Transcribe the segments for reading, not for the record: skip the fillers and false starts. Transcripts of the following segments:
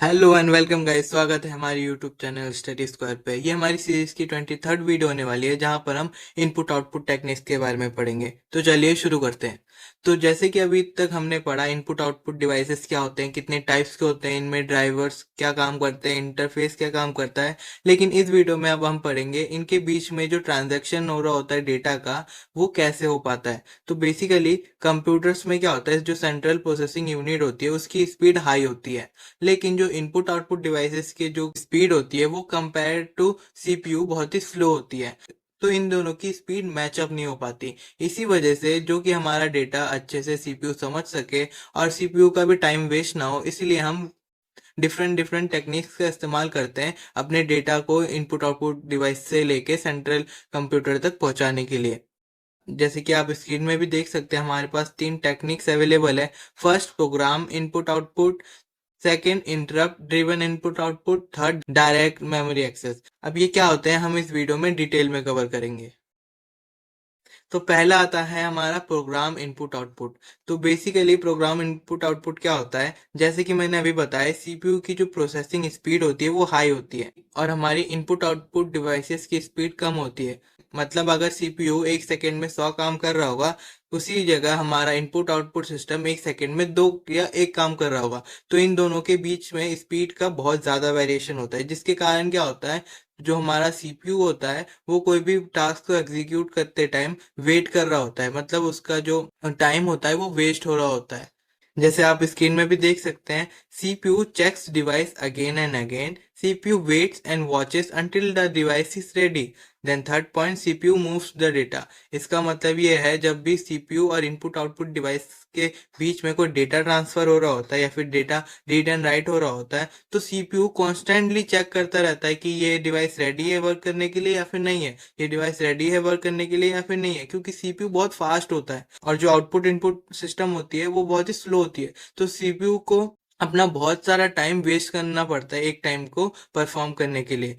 Hello and welcome guys. स्वागत है हमारे यूट्यूब चैनल स्टडी स्क्वायर पे। ये हमारी सीरीज की 23rd वीडियो होने वाली है जहां पर हम इनपुट आउटपुट टेक्निक्स के बारे में पढ़ेंगे। तो चलिए शुरू करते हैं। तो जैसे कि अभी तक हमने पढ़ा इनपुट आउटपुट डिवाइसेस क्या होते हैं, कितने टाइप्स के होते हैं, इनमें ड्राइवर्स क्या काम करते हैं, इंटरफेस क्या काम करता है। लेकिन इस वीडियो में अब हम पढ़ेंगे इनके बीच में जो ट्रांजेक्शन हो रहा होता है डेटा का, वो कैसे हो पाता है। तो बेसिकली कंप्यूटर्स में क्या होता है, जो सेंट्रल प्रोसेसिंग यूनिट होती है उसकी स्पीड हाई होती है, लेकिन जो इनपुट आउटपुट डिवाइसेस की जो स्पीड होती है वो कंपेयर टू सीपीयू बहुत ही स्लो होती है। तो इन दोनों की स्पीड मैचअप नहीं हो पाती। इसी वजह से जो कि हमारा डेटा अच्छे से सीपीयू समझ सके और सीपीयू का भी टाइम वेस्ट ना हो, इसलिए हम डिफरेंट डिफरेंट टेक्निक्स का इस्तेमाल करते हैं अपने डेटा को इनपुट आउटपुट डिवाइस से लेके सेंट्रल कंप्यूटर तक पहुंचाने के लिए। जैसे कि आप स्क्रीन में भी देख सकते हैं, हमारे पास तीन टेक्निक्स अवेलेबल है। First, program input output. Second, interrupt driven input output. Third, direct memory access. अब ये क्या होते हैं हम इस वीडियो में डिटेल में कवर करेंगे। तो पहला आता है हमारा प्रोग्राम इनपुट आउटपुट। तो बेसिकली प्रोग्राम इनपुट आउटपुट क्या होता है, जैसे कि मैंने अभी बताया, सीपीयू की जो प्रोसेसिंग स्पीड होती है वो हाई होती है और हमारी इनपुट आउटपुट डिवाइसेस की स्पीड कम होती है। मतलब अगर सीपीयू एक सेकेंड में 100 काम कर रहा होगा, उसी जगह हमारा इनपुट आउटपुट सिस्टम एक सेकेंड में दो या एक काम कर रहा होगा। तो इन दोनों के बीच में स्पीड का बहुत ज्यादा वेरिएशन होता है, जिसके कारण क्या होता है, जो हमारा सीपीयू होता है वो कोई भी टास्क को एग्जीक्यूट करते टाइम वेट कर रहा होता है। मतलब उसका जो टाइम होता है वो वेस्ट हो रहा होता है। जैसे आप स्क्रीन में भी देख सकते हैं, CPU checks device again and again, CPU waits and watches until the device is ready, then third point, CPU moves the data. इसका मतलब ये है, जब भी सीपीयू और इनपुट आउटपुट डिवाइस के बीच में कोई डेटा ट्रांसफर हो रहा होता है या फिर डेटा रीड एंड राइट हो रहा होता है, तो सीपीयू कॉन्स्टेंटली चेक करता रहता है कि ये डिवाइस रेडी है वर्क करने के लिए या फिर नहीं है, ये डिवाइस रेडी है वर्क करने के लिए या फिर नहीं है, क्योंकि सीपीयू बहुत फास्ट होता है और जो आउटपुट इनपुट सिस्टम होती है वो बहुत ही स्लो होती है। तो सीपीयू को अपना बहुत सारा टाइम वेस्ट करना पड़ता है एक टाइम को परफॉर्म करने के लिए।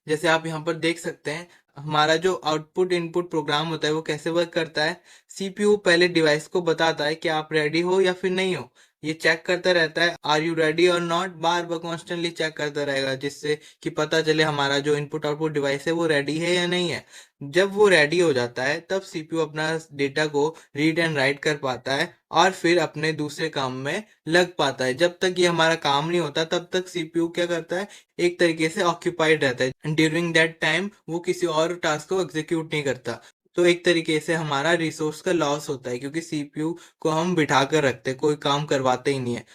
जैसे आप यहाँ पर देख सकते हैं, हमारा जो आउटपुट इनपुट प्रोग्राम होता है वो कैसे वर्क करता है। सीपीयू पहले डिवाइस को बताता है कि आप रेडी हो या फिर नहीं हो। ये चेक करता रहता है, आर यू रेडी और नॉट, बार बार कॉन्स्टेंटली चेक करता रहेगा, जिससे कि पता चले हमारा जो इनपुट आउटपुट डिवाइस है वो रेडी है या नहीं है। जब वो रेडी हो जाता है तब सीपीयू अपना डेटा को रीड एंड राइट कर पाता है और फिर अपने दूसरे काम में लग पाता है। जब तक ये हमारा काम नहीं होता तब तक सीपीयू क्या करता है, एक तरीके से ऑक्यूपाइड रहता है। ड्यूरिंग दैट टाइम वो किसी और टास्क को एग्जीक्यूट नहीं करता। तो एक तरीके से हमारा रिसोर्स का लॉस होता है, क्योंकि सीपीयू को हम बिठा कर रखते हैं, कोई काम करवाते ही नहीं है।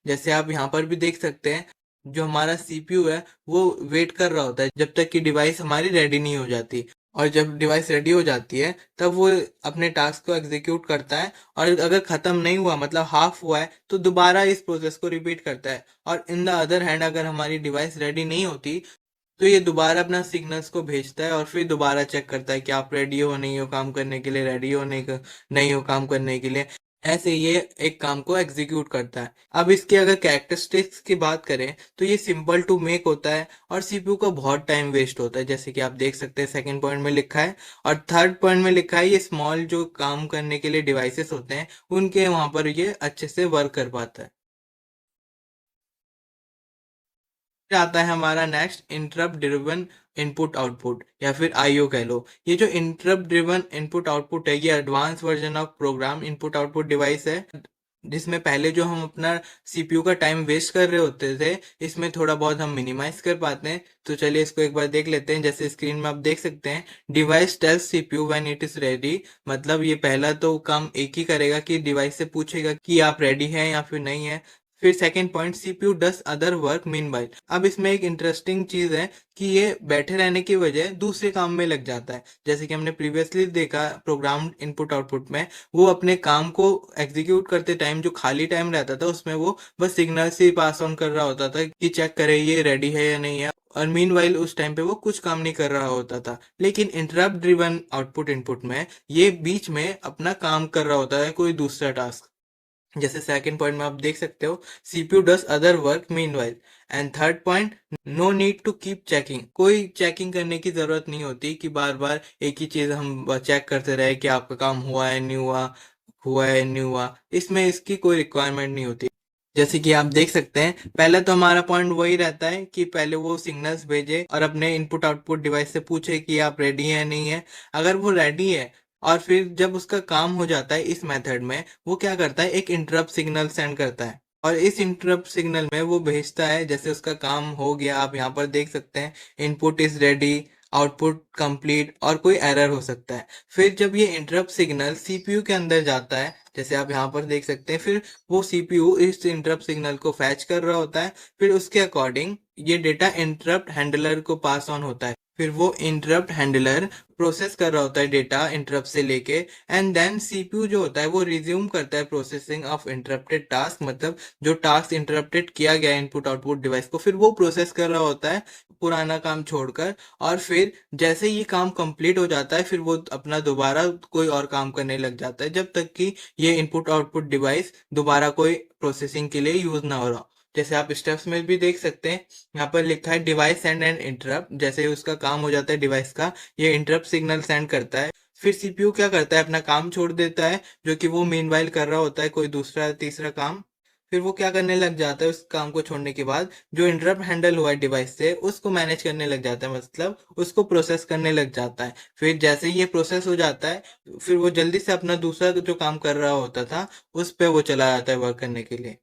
जैसे आप यहाँ पर भी देख सकते हैं, जो हमारा सीपीयू है वो वेट कर रहा होता है जब तक कि डिवाइस हमारी रेडी नहीं हो जाती। और जब डिवाइस रेडी हो जाती है तब वो अपने टास्क को एग्जीक्यूट करता है, और अगर खत्म नहीं हुआ, मतलब हाफ हुआ है, तो दोबारा इस प्रोसेस को रिपीट करता है। और इन द अदर हैंड, अगर हमारी डिवाइस रेडी नहीं होती तो ये दोबारा अपना सिग्नल्स को भेजता है और फिर दोबारा चेक करता है कि आप रेडी हो नहीं हो काम करने के लिए, रेडी हो नहीं हो काम करने के लिए। ऐसे ये एक काम को एग्जीक्यूट करता है। अब इसके अगर कैरेक्टरिस्टिक्स की बात करें तो ये सिंपल टू मेक होता है और सीपीयू का बहुत टाइम वेस्ट होता है, जैसे कि आप देख सकते हैं सेकंड पॉइंट में लिखा है। और थर्ड पॉइंट में लिखा है, ये स्मॉल जो काम करने के लिए डिवाइसेस होते हैं उनके वहां पर ये अच्छे से वर्क कर पाता है। फिर आता है हमारा next, interrupt driven input output या फिर आईओ कह लो। ये जो इंटरप्ट ड्रिवन इनपुट आउटपुट है, ये advance version of program input output device है, जिसमें पहले जो हम अपना सीपीयू का टाइम वेस्ट कर रहे होते थे, इसमें थोड़ा बहुत हम मिनिमाइज कर पाते हैं। तो चलिए इसको एक बार देख लेते हैं। जैसे स्क्रीन में आप देख सकते हैं, device tells CPU when it is ready. मतलब ये पहला तो काम एक ही करेगा कि डिवाइस से पूछेगा कि आप रेडी हैं या फिर नहीं है। फिर second point, CPU does other work meanwhile. अब इसमें एक इंटरेस्टिंग चीज है कि ये बैठे रहने की वजह दूसरे काम में लग जाता है। जैसे कि हमने प्रीवियसली देखा प्रोग्राम इनपुट आउटपुट में, वो अपने काम को एग्जीक्यूट करते टाइम जो खाली टाइम रहता था उसमें वो बस सिग्नल से पास ऑन कर रहा होता था कि चेक करे ये रेडी है या नहीं है, और मीनवाइल उस टाइम पे वो कुछ काम नहीं कर रहा होता था। लेकिन इंटरप्ट ड्रिवन आउटपुट इनपुट में ये बीच में अपना काम कर रहा होता है कोई दूसरा टास्क। जैसे सेकंड पॉइंट में आप देख सकते हो, CPU does other work meanwhile. And third point, no need to keep checking. कोई चेकिंग करने की जरूरत नहीं होती कि बार बार एक ही चीज हम चेक करते रहे कि आपका काम हुआ है नहीं हुआ, हुआ है नहीं हुआ। इसमें इसकी कोई रिक्वायरमेंट नहीं होती। जैसे कि आप देख सकते हैं, पहले तो हमारा पॉइंट वही रहता है कि पहले वो सिग्नल्स भेजे और अपने इनपुट आउटपुट डिवाइस से पूछे कि आप रेडी है नहीं है। अगर वो रेडी है और फिर जब उसका काम हो जाता है इस मेथड में, वो क्या करता है, एक इंटरप्ट सिग्नल सेंड करता है। और इस इंटरप्ट सिग्नल में वो भेजता है जैसे उसका काम हो गया, आप यहाँ पर देख सकते हैं, input is ready, output complete, और कोई एरर हो सकता है। फिर जब ये इंटरप्ट सिग्नल सीपीयू के अंदर जाता है, जैसे आप यहाँ पर देख सकते हैं, फिर वो सीपीयू इस इंटरप्ट सिग्नल को फैच कर रहा होता है। फिर उसके अकॉर्डिंग ये डेटा इंटरप्ट हैंडलर को पास ऑन होता है। फिर वो इंटरप्ट हैंडलर प्रोसेस कर रहा होता है डेटा इंटरप्ट से लेके, एंड देन सीपीयू जो होता है वो रिज्यूम करता है प्रोसेसिंग ऑफ इंटरप्टेड टास्क, मतलब जो टास्क इंटरप्टेड किया गया इनपुट आउटपुट डिवाइस को, फिर वो प्रोसेस कर रहा होता है पुराना काम छोड़कर। और फिर जैसे ये काम कंप्लीट हो जाता है, फिर वो अपना दोबारा कोई और काम करने लग जाता है, जब तक कि ये इनपुट आउटपुट डिवाइस दोबारा कोई प्रोसेसिंग के लिए यूज ना हो रहा। जैसे आप स्टेप्स में भी देख सकते हैं, यहाँ पर लिखा है डिवाइस सेंड एंड इंटरप्ट। जैसे ही उसका काम हो जाता है डिवाइस का, ये इंटरप्ट सिग्नल सेंड करता है। फिर सीपीयू क्या करता है, अपना काम छोड़ देता है जो कि वो मीनवाइल कर रहा होता है कोई दूसरा तीसरा काम। फिर वो क्या करने लग जाता है, उस काम को छोड़ने के बाद जो इंटरप्ट हैंडल हुआ है डिवाइस से, उसको मैनेज करने लग जाता है, मतलब उसको प्रोसेस करने लग जाता है। फिर जैसे ही ये प्रोसेस हो जाता है, फिर वो जल्दी से अपना दूसरा जो काम कर रहा होता था उस पे वो चला जाता है वर्क करने के लिए।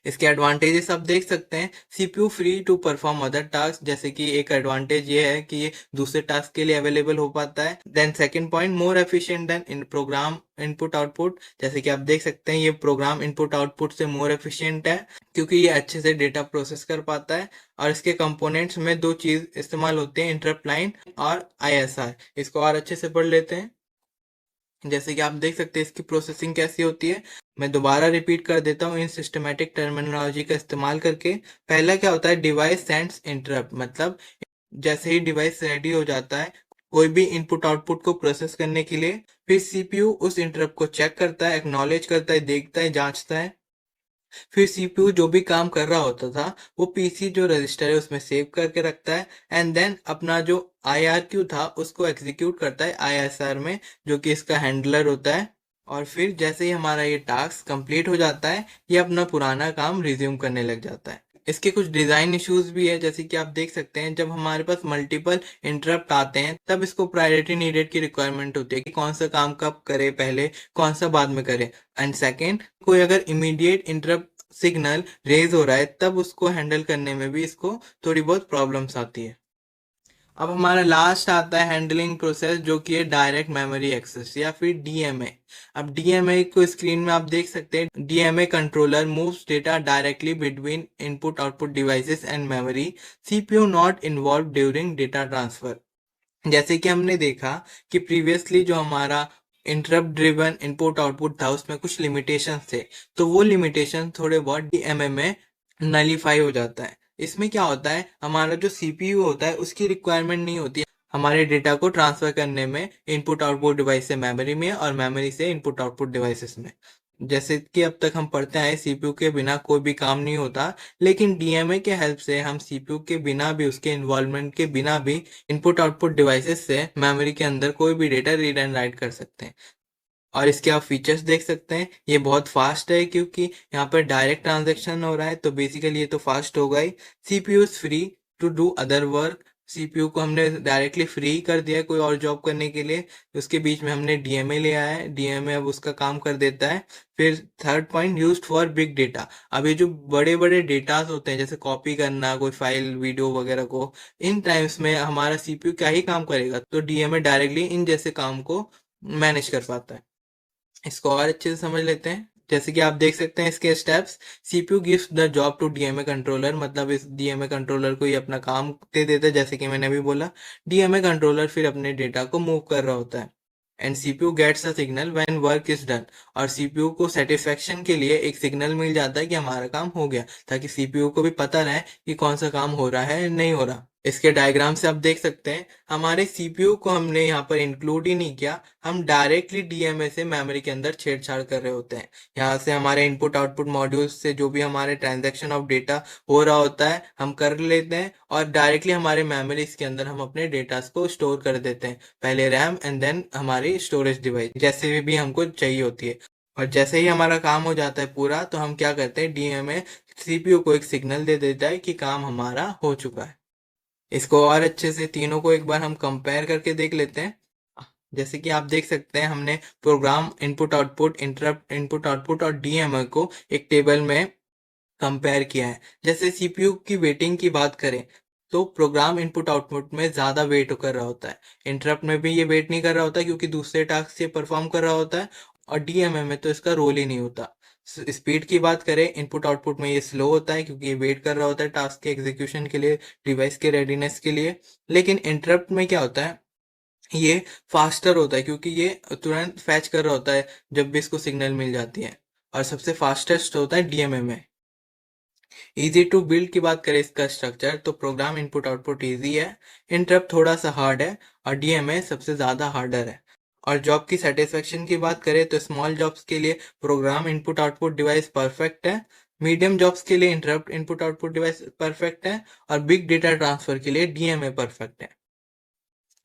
इसके एडवांटेजेस आप देख सकते हैं, CPU free to perform other task, जैसे कि एक एडवांटेज ये है कि ये दूसरे टास्क के लिए अवेलेबल हो पाता है। Then second point, more efficient than in program input output. जैसे कि आप देख सकते हैं, ये प्रोग्राम इनपुट आउटपुट से मोर एफिशिएंट है क्योंकि ये अच्छे से डेटा प्रोसेस कर पाता है। और इसके कंपोनेंट्स में दो चीज इस्तेमाल होते हैं, इंटरप्ट लाइन और आईएसआर। इसको और अच्छे से पढ़ लेते हैं। जैसे कि आप देख सकते हैं इसकी प्रोसेसिंग कैसी होती है। मैं दोबारा रिपीट कर देता हूँ इन सिस्टमैटिक टर्मिनोलॉजी का इस्तेमाल करके। पहला क्या होता है, डिवाइस सेंड्स इंटरप्ट, मतलब जैसे ही डिवाइस रेडी हो जाता है कोई भी इनपुट आउटपुट को प्रोसेस करने के लिए, फिर सीपीयू उस इंटरप्ट को चेक करता है, एक्नॉलेज करता है, देखता है, जांचता है। फिर सीपीयू जो भी काम कर रहा होता था वो पीसी जो रजिस्टर है उसमें सेव करके रखता है, एंड देन अपना जो आईआरक्यू था उसको एग्जीक्यूट करता है आईएसआर में, जो कि इसका हैंडलर होता है। और फिर जैसे ही हमारा ये टास्क कंप्लीट हो जाता है, ये अपना पुराना काम रिज्यूम करने लग जाता है। इसके कुछ डिजाइन इश्यूज भी है, जैसे कि आप देख सकते हैं, जब हमारे पास मल्टीपल इंटरप्ट आते हैं तब इसको प्रायोरिटी नीडेड की रिक्वायरमेंट होती है कि कौन सा काम कब करे पहले, कौन सा बाद में करे। एंड सेकेंड, कोई अगर इमीडिएट इंटरप्ट सिग्नल रेज हो रहा है तब उसको हैंडल करने में भी इसको थोड़ी बहुत प्रॉब्लम्स आती है। अब हमारा लास्ट आता है हैंडलिंग प्रोसेस, जो कि है डायरेक्ट मेमोरी एक्सेस या फिर डीएमए। अब डीएमए को स्क्रीन में आप देख सकते हैं, DMA controller moves data directly between input output devices and memory, CPU not involve during data transfer. जैसे कि हमने देखा कि प्रीवियसली जो हमारा इंटरप्ट ड्रिवन इनपुट आउटपुट था उसमें कुछ लिमिटेशंस थे, तो वो लिमिटेशन थोड़े बहुत डीएमए में नलीफाई हो जाता है। इसमें क्या होता है, हमारा जो सीपीयू होता है उसकी रिक्वायरमेंट नहीं होती है हमारे डेटा को ट्रांसफर करने में इनपुट आउटपुट डिवाइस से मेमोरी में और मेमोरी से इनपुट आउटपुट डिवाइसेस में। जैसे कि अब तक हम पढ़ते आए, सीपीयू के बिना कोई भी काम नहीं होता, लेकिन डीएमए के हेल्प से हम सीपीयू के बिना भी, उसके इन्वॉल्वमेंट के बिना भी इनपुट आउटपुट डिवाइसेस से मेमोरी के अंदर कोई भी डेटा रीड एंड राइट कर सकते हैं। और इसके आप फीचर्स देख सकते हैं, ये बहुत फास्ट है क्योंकि यहाँ पर डायरेक्ट ट्रांजैक्शन हो रहा है, तो बेसिकली ये तो फास्ट होगा ही। CPU is free to do other work. CPU को हमने डायरेक्टली फ्री कर दिया कोई और जॉब करने के लिए, उसके बीच में हमने डीएमए ले आया है, डीएमए अब उसका काम कर देता है। फिर third point, used for big data. अब ये जो बड़े बड़े डेटास होते हैं, जैसे कॉपी करना कोई फाइल वीडियो वगैरह को, इन टाइम्स में हमारा सीपीयू क्या ही काम करेगा, तो डीएमए डायरेक्टली इन जैसे काम को मैनेज कर पाता है। इसको और अच्छे से समझ लेते हैं। जैसे कि आप देख सकते हैं इसके steps, CPU gives the job to DMA controller, मतलब इस डीएमए कंट्रोलर को ये अपना काम दे देता है, जैसे कि मैंने अभी बोला। डीएमए कंट्रोलर फिर अपने डेटा को मूव कर रहा होता है, and CPU gets a signal when work is done. और सीपीयू को सेटिस्फेक्शन के लिए एक सिग्नल मिल जाता है कि हमारा काम हो गया, ताकि सीपीयू को भी पता रहे कि कौन सा काम हो रहा है नहीं हो रहा। इसके डायग्राम से आप देख सकते हैं, हमारे सीपीयू को हमने यहाँ पर इंक्लूड ही नहीं किया, हम डायरेक्टली डीएमए से मेमोरी के अंदर छेड़छाड़ कर रहे होते हैं। यहाँ से हमारे इनपुट आउटपुट मॉड्यूल से जो भी हमारे ट्रांजैक्शन ऑफ डेटा हो रहा होता है हम कर लेते हैं, और डायरेक्टली हमारे मेमोरीज के अंदर हम अपने डेटा को स्टोर कर देते हैं, पहले रैम एंड देन हमारी स्टोरेज डिवाइस, जैसे भी हमको चाहिए होती है। और जैसे ही हमारा काम हो जाता है पूरा, तो हम क्या करते हैं, डीएमए सीपीयू को एक सिग्नल दे देता है कि काम हमारा हो चुका है। इसको और अच्छे से तीनों को एक बार हम कंपेयर करके देख लेते हैं। जैसे कि आप देख सकते हैं, हमने program input output, interrupt input output और डीएमए को एक टेबल में कंपेयर किया है। जैसे सीपीयू की वेटिंग की बात करें, तो प्रोग्राम इनपुट आउटपुट में ज़्यादा वेट कर रहा होता है। इंटरप्ट में भी ये वेट नहीं कर रहा होता क्योंकि दूसरे टास्क से परफॉर्म कर रहा होता है, और डीएमए में तो इसका रोल ही नहीं होता। स्पीड की बात करें, इनपुट आउटपुट में ये स्लो होता है क्योंकि ये वेट कर रहा होता है टास्क के एग्जीक्यूशन के लिए, डिवाइस के रेडीनेस के लिए। लेकिन इंटरप्ट में क्या होता है, ये फास्टर होता है क्योंकि ये तुरंत फैच कर रहा होता है जब भी इसको सिग्नल मिल जाती है। और सबसे फास्टेस्ट होता है डीएमए में। इजी टू बिल्ड की बात करें इसका स्ट्रक्चर, तो प्रोग्राम इनपुट आउटपुट इजी है, इंटरप्ट थोड़ा सा हार्ड है, और डीएमए सबसे ज़्यादा हार्डर है। और जॉब की सेटिस्फेक्शन की बात करें, तो स्मॉल जॉब्स के लिए program input output device perfect है, मीडियम जॉब्स के लिए interrupt input output device perfect है, और बिग डेटा ट्रांसफर के लिए डीएमए परफेक्ट है।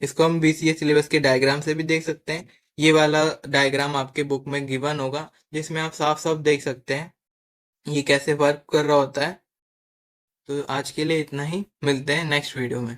इसको हम बीसीए सिलेबस के डायग्राम से भी देख सकते हैं। ये वाला डायग्राम आपके बुक में गिवन होगा, जिसमें आप साफ साफ देख सकते हैं ये कैसे वर्क कर रहा होता है। तो आज के लिए इतना ही, मिलते हैं नेक्स्ट वीडियो में।